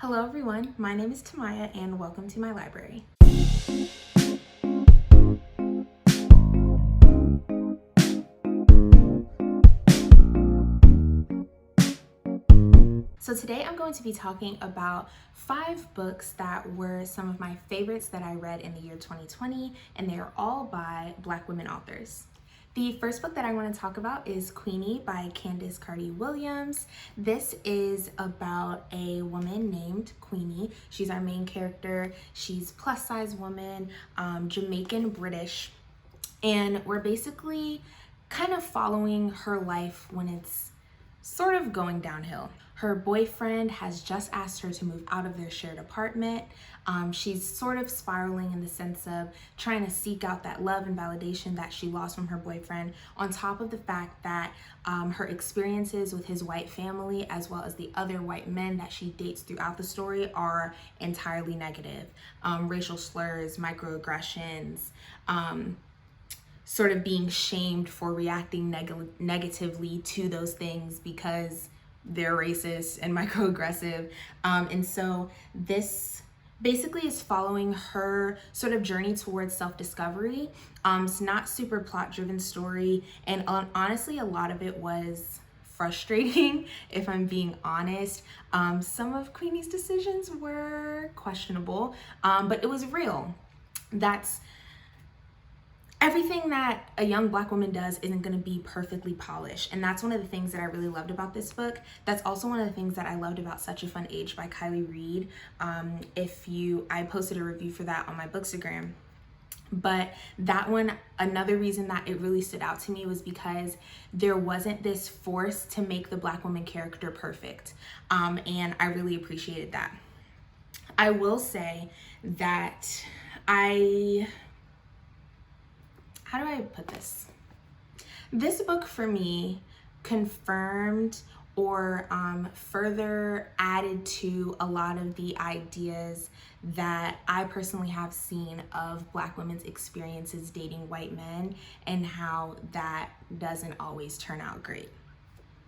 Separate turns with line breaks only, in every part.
Hello everyone, my name is Tamya and welcome to my library. So today I'm going to be talking about 5 books that were some of my favorites that I read in the year 2020, and they are all by Black women authors. The first book that I want to talk about is Queenie by Candace Carty-Williams. This is about a woman named Queenie. She's our main character. She's plus size woman, Jamaican British, and we're basically kind of following her life when it's sort of going downhill. Her boyfriend has just asked her to move out of their shared apartment. She's sort of spiraling in the sense of trying to seek out that love and validation that she lost from her boyfriend, on top of the fact that her experiences with his white family, as well as the other white men that she dates throughout the story, are entirely negative. Racial slurs, microaggressions, sort of being shamed for reacting negatively to those things because they're racist and microaggressive. And so this basically is following her sort of journey towards self-discovery. It's not super plot-driven story, and honestly, a lot of it was frustrating, if I'm being honest. Some of Queenie's decisions were questionable, but it was real. Everything that a young Black woman does isn't going to be perfectly polished, and that's one of the things that I really loved about this book. That's also one of the things that I loved about Such a Fun Age by Kylie Reed. I posted a review for that on my Bookstagram. But that one, another reason that it really stood out to me was because there wasn't this force to make the Black woman character perfect, and I really appreciated that. I will say that how do I put this? This book for me confirmed or further added to a lot of the ideas that I personally have seen of Black women's experiences dating white men, and how that doesn't always turn out great.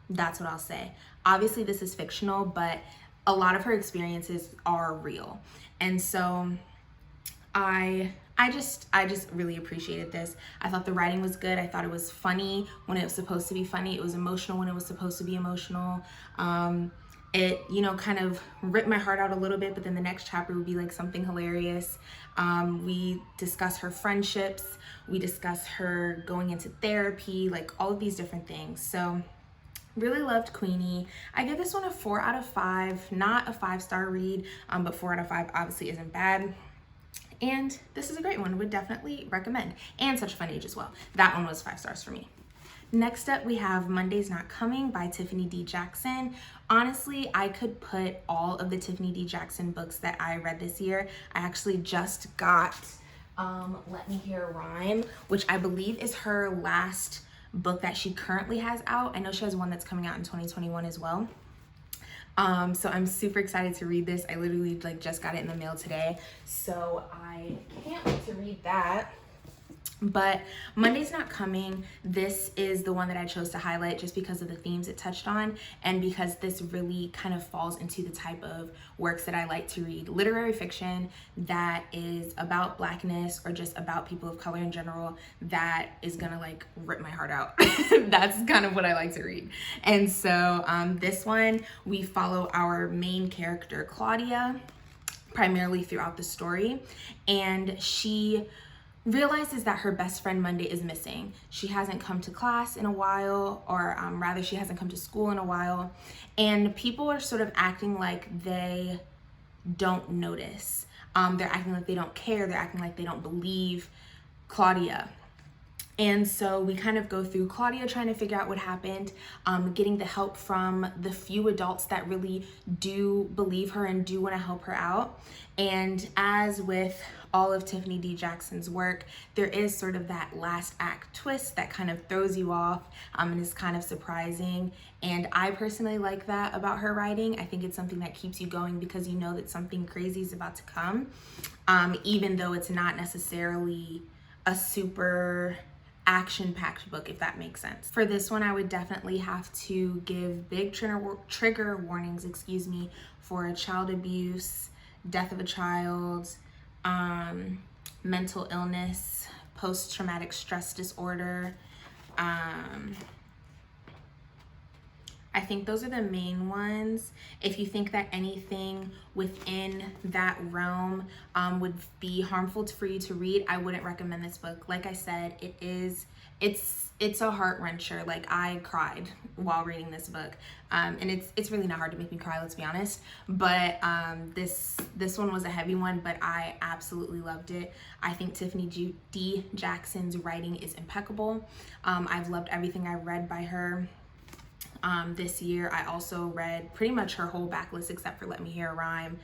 That's what I'll say. Obviously this is fictional, but a lot of her experiences are real. And so I just really appreciated this. I thought the writing was good. I thought it was funny when it was supposed to be funny. It was emotional when it was supposed to be emotional. It, kind of ripped my heart out a little bit, but then the next chapter would be like something hilarious. We discuss her friendships. We discuss her going into therapy, like all of these different things. So really loved Queenie. I give this one a 4 out of 5, not a 5-star read, but 4 out of 5 obviously isn't bad. And this is a great one, would definitely recommend. And Such a Fun Age as well. That one was 5 stars for me. Next up, we have Monday's Not Coming by Tiffany D. Jackson. Honestly, I could put all of the Tiffany D. Jackson books that I read this year. I actually just got Let Me Hear a Rhyme, which I believe is her last book that she currently has out. I know she has one that's coming out in 2021 as well. So I'm super excited to read this. I literally just got it in the mail today, so I can't wait to read that. But Monday's Not Coming, this is the one that I chose to highlight just because of the themes it touched on, and because this really kind of falls into the type of works that I like to read. Literary fiction that is about Blackness, or just about people of color in general, that is gonna rip my heart out. That's kind of what I like to read. And so this one, we follow our main character, Claudia, primarily throughout the story, and she realizes that her best friend Monday is missing. She hasn't come to class in a while, or rather she hasn't come to school in a while, and people are sort of acting like they don't notice. They're acting like they don't care. They're acting like they don't believe Claudia. And so we kind of go through Claudia trying to figure out what happened, getting the help from the few adults that really do believe her and do want to help her out. And as with all of Tiffany D. Jackson's work, there is sort of that last act twist that kind of throws you off, and is kind of surprising. And I personally like that about her writing. I think it's something that keeps you going because you know that something crazy is about to come, even though it's not necessarily a super action-packed book, if that makes sense. For this one, I would definitely have to give big trigger warnings, for child abuse, death of a child, mental illness, post-traumatic stress disorder. I think those are the main ones. If you think that anything within that realm would be harmful for you to read, I wouldn't recommend this book. Like I said, it's a heart wrencher. Like, I cried while reading this book, and it's really not hard to make me cry, let's be honest. But this one was a heavy one, but I absolutely loved it. I think Tiffany D. Jackson's writing is impeccable. I've loved everything I've read by her. This year, I also read pretty much her whole backlist except for Let Me Hear a Rhyme,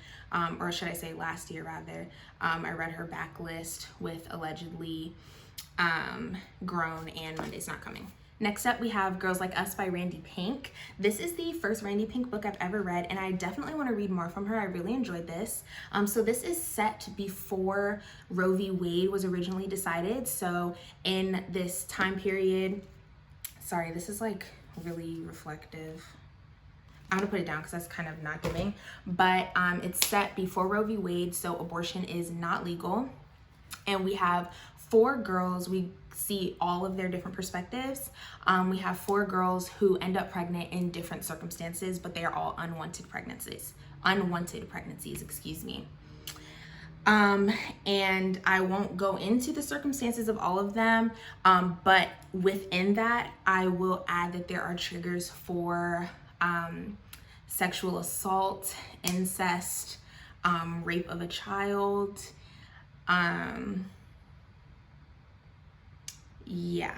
or should I say last year rather. I read her backlist with Allegedly, Grown, and Monday's Not Coming. Next up, we have Girls Like Us by Randy Pink. This is the first Randy Pink book I've ever read, and I definitely want to read more from her. I really enjoyed this. So this is set before Roe v. Wade was originally decided. So in this time period, sorry, this is like really reflective. I'm gonna put it down because that's kind of not giving, but it's set before Roe v. Wade, so abortion is not legal. And we have 4 girls. We see all of their different perspectives. We have 4 girls who end up pregnant in different circumstances, but they are all unwanted pregnancies, excuse me. And I won't go into the circumstances of all of them, but within that, I will add that there are triggers for sexual assault, incest, rape of a child. Yeah,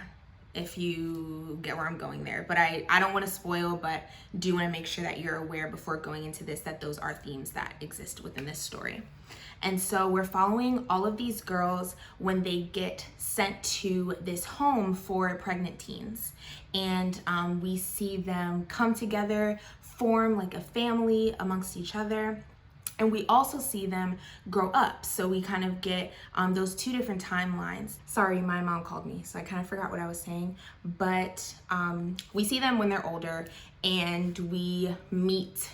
if you get where I'm going there. But I don't want to spoil, but do want to make sure that you're aware before going into this that those are themes that exist within this story. And so we're following all of these girls when they get sent to this home for pregnant teens. And we see them come together, form like a family amongst each other. And we also see them grow up. So we kind of get those 2 different timelines. Sorry, my mom called me, so I kind of forgot what I was saying. But we see them when they're older, and we meet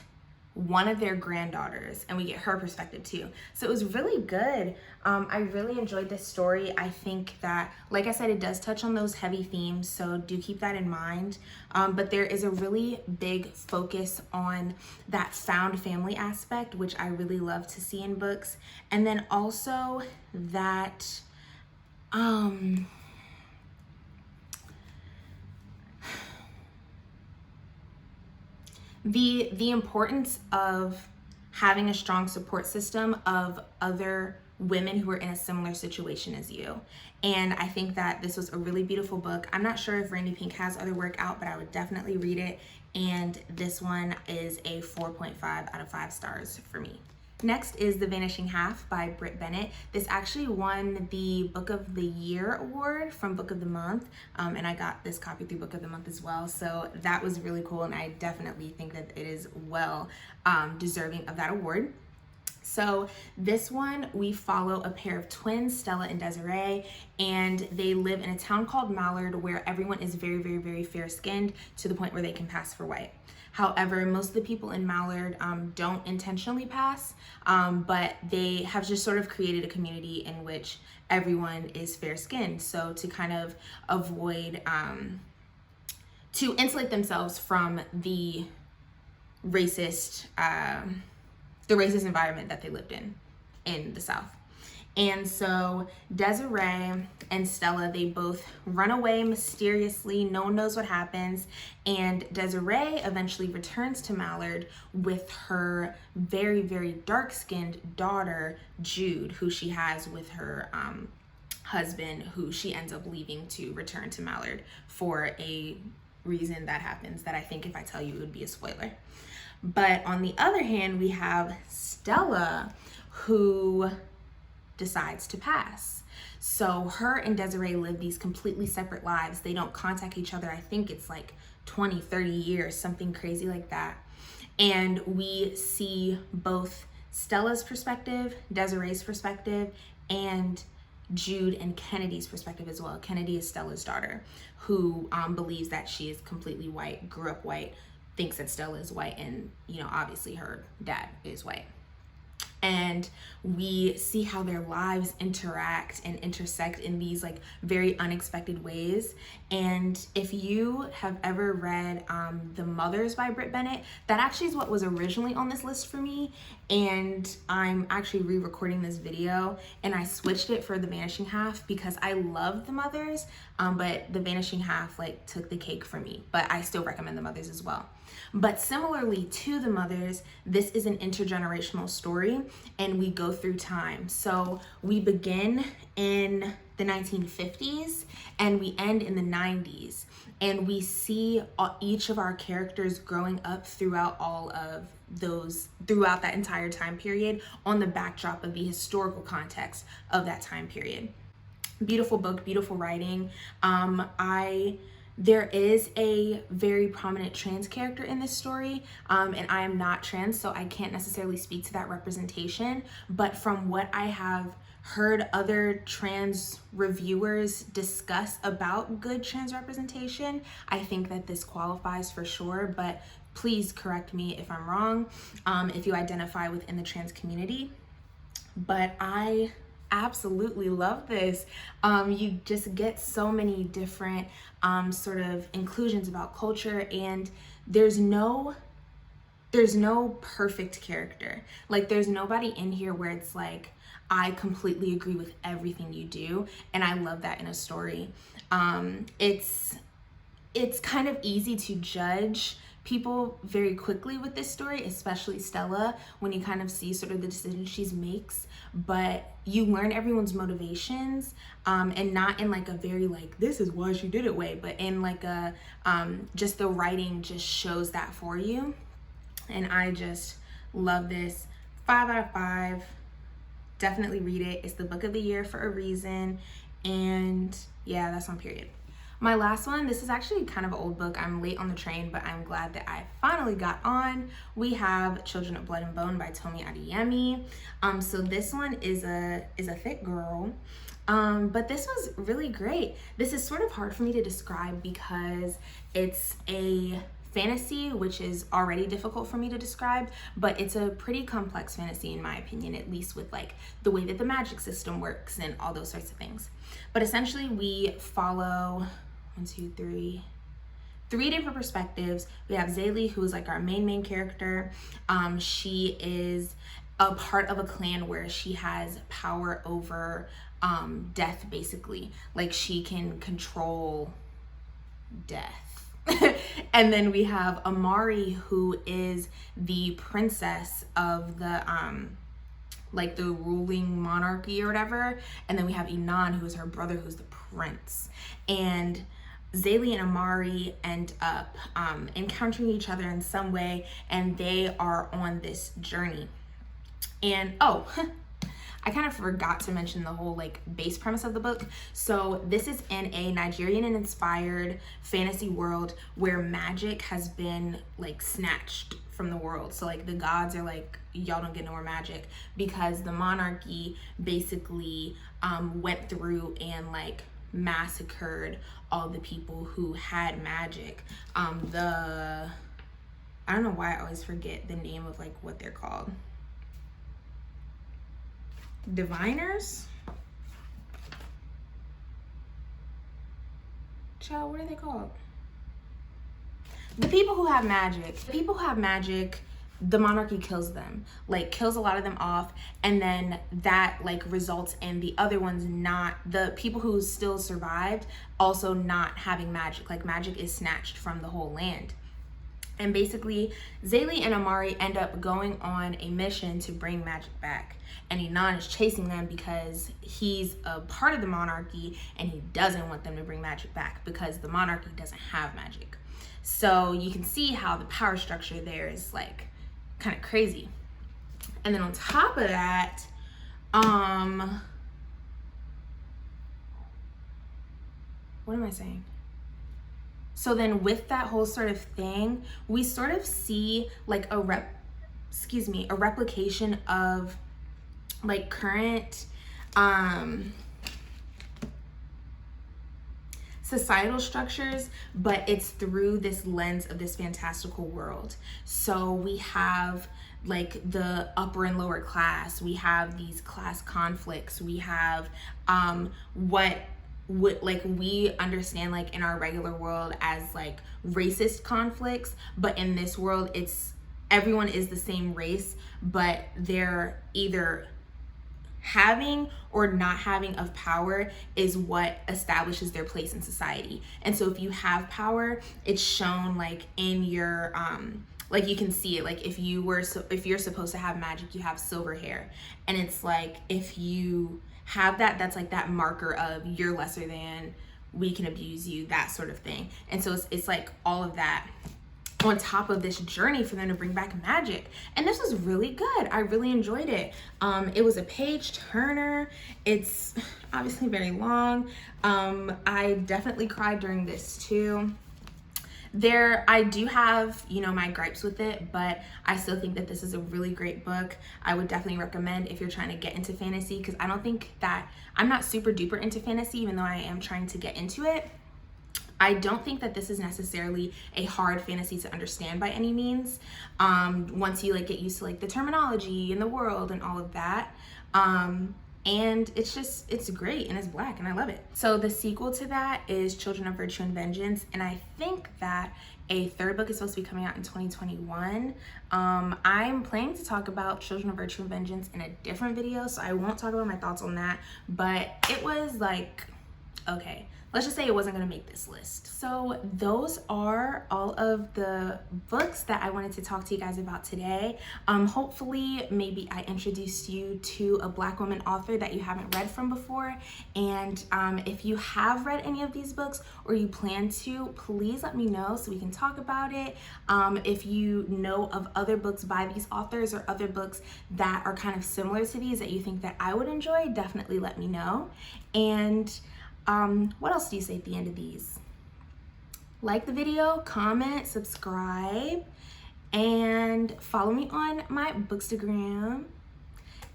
one of their granddaughters, and we get her perspective too. So it was really good. I really enjoyed this story. I think that, like I said, it does touch on those heavy themes, so do keep that in mind. But there is a really big focus on that found family aspect, which I really love to see in books. And then also that the importance of having a strong support system of other women who are in a similar situation as you. And I think that this was a really beautiful book. I'm not sure if Randy Pink has other work out, but I would definitely read it. And this one is a 4.5 out of 5 stars for me. Next is The Vanishing Half by Britt Bennett. This actually won the Book of the Year award from Book of the Month, and I got this copy through Book of the Month as well, so that was really cool, and I definitely think that it is well deserving of that award. So this one, we follow a pair of twins, Stella and Desiree, and they live in a town called Mallard where everyone is very, very, very fair-skinned to the point where they can pass for white. However, most of the people in Mallard don't intentionally pass, but they have just sort of created a community in which everyone is fair-skinned. So to kind of avoid, to insulate themselves from the racist environment that they lived in the South. And so Desiree and Stella, they both run away mysteriously. No one knows what happens. And Desiree eventually returns to Mallard with her very, very dark-skinned daughter, Jude, who she has with her husband, who she ends up leaving to return to Mallard for a reason that happens that I think if I tell you, it would be a spoiler. But on the other hand, we have Stella, who decides to pass. So her and Desiree live these completely separate lives. They don't contact each other. I think it's like 20, 30 years, something crazy like that. And we see both Stella's perspective, Desiree's perspective, and Jude and Kennedy's perspective as well. Kennedy is Stella's daughter, who believes that she is completely white, grew up white, thinks that Stella is white, and obviously her dad is white. And we see how their lives interact and intersect in these like very unexpected ways. And if you have ever read The Mothers by Britt Bennett, that actually is what was originally on this list for me. And I'm actually re-recording this video, and I switched it for The Vanishing Half because I love The Mothers, but The Vanishing Half like took the cake for me. But I still recommend The Mothers as well. But similarly to The Mothers, this is an intergenerational story, and we go through time. So we begin in the 1950s and we end in the 90s, and we see each of our characters growing up throughout that entire time period on the backdrop of the historical context of that time period. Beautiful book, beautiful writing. There is a very prominent trans character in this story, and I am not trans, so I can't necessarily speak to that representation, but from what I have heard other trans reviewers discuss about good trans representation, I think that this qualifies for sure, but please correct me if I'm wrong, if you identify within the trans community. But I absolutely love this. You just get so many different sort of inclusions about culture, and there's no perfect character. Like, there's nobody in here where it's like, I completely agree with everything you do, and I love that in a story. It's kind of easy to judge people very quickly with this story, especially Stella, when you kind of see sort of the decisions she makes, but you learn everyone's motivations, and not in like a very like, this is why she did it way, but in like a, just the writing just shows that for you. And I just love this. 5 out of 5. Definitely read it. It's the book of the year for a reason. And yeah, that's on period. My last one, this is actually kind of an old book. I'm late on the train, but I'm glad that I finally got on. We have Children of Blood and Bone by Tamya. So this one is a thick girl, but this was really great. This is sort of hard for me to describe because it's a fantasy, which is already difficult for me to describe, but it's a pretty complex fantasy in my opinion, at least with like the way that the magic system works and all those sorts of things. But essentially we follow three different perspectives. We have Zaylee, who is like our main character. She is a part of a clan where she has power over death, basically. Like, she can control death. And then we have Amari, who is the princess of the like the ruling monarchy or whatever. And then we have Inan, who is her brother, who's the prince. And Zaylee and Amari end up encountering each other in some way, and they are on this journey. And I kind of forgot to mention the whole like base premise of the book. So this is in a Nigerian and inspired fantasy world where magic has been like snatched from the world. So like the gods are like, y'all don't get no more magic, because the monarchy basically went through and like massacred all the people who had magic. I don't know why I always forget the name of like what they're called. Diviners? Child, what are they called? The people who have magic. The people who have magic, the monarchy kills them, like kills a lot of them off, and then that like results in the other ones not, the people who still survived also not having magic. Like, magic is snatched from the whole land. And basically, Zaylee and Amari end up going on a mission to bring magic back. And Inan is chasing them because he's a part of the monarchy and he doesn't want them to bring magic back because the monarchy doesn't have magic. So you can see how the power structure there is like kind of crazy. And then on top of that, what am I saying? So then with that whole sort of thing, we sort of see like a replication of like current societal structures, but it's through this lens of this fantastical world. So we have like the upper and lower class, we have these class conflicts, we have what like we understand like in our regular world as like racist conflicts, but in this world it's everyone is the same race, but they're either having or not having of power is what establishes their place in society. And so if you have power, it's shown like in your like you can see it, like if you're supposed to have magic, you have silver hair, and it's like if you have that, that's like that marker of you're lesser than, we can abuse you, that sort of thing. And so it's like all of that on top of this journey for them to bring back magic. And this was really good. I really enjoyed it. It was a page turner. It's obviously very long. I definitely cried during this too. I do have, my gripes with it, but I still think that this is a really great book. I would definitely recommend if you're trying to get into fantasy, because I don't think that, I'm not super duper into fantasy, even though I am trying to get into it. I don't think that this is necessarily a hard fantasy to understand by any means. Once you like get used to like the terminology and the world and all of that. And it's great, and it's Black, and I love it. So the sequel to that is Children of Virtue and Vengeance, and I think that a third book is supposed to be coming out in 2021. I'm planning to talk about Children of Virtue and Vengeance in a different video, so I won't talk about my thoughts on that, but it was like, okay, let's just say it wasn't gonna make this list. So those are all of the books that I wanted to talk to you guys about today. Hopefully, maybe I introduced you to a Black woman author that you haven't read from before. And if you have read any of these books or you plan to, please let me know so we can talk about it. If you know of other books by these authors or other books that are kind of similar to these that you think that I would enjoy, definitely let me know. And what else do you say at the end of these? Like the video, comment, subscribe, and follow me on my Bookstagram.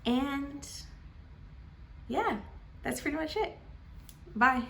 And yeah, that's pretty much it. Bye.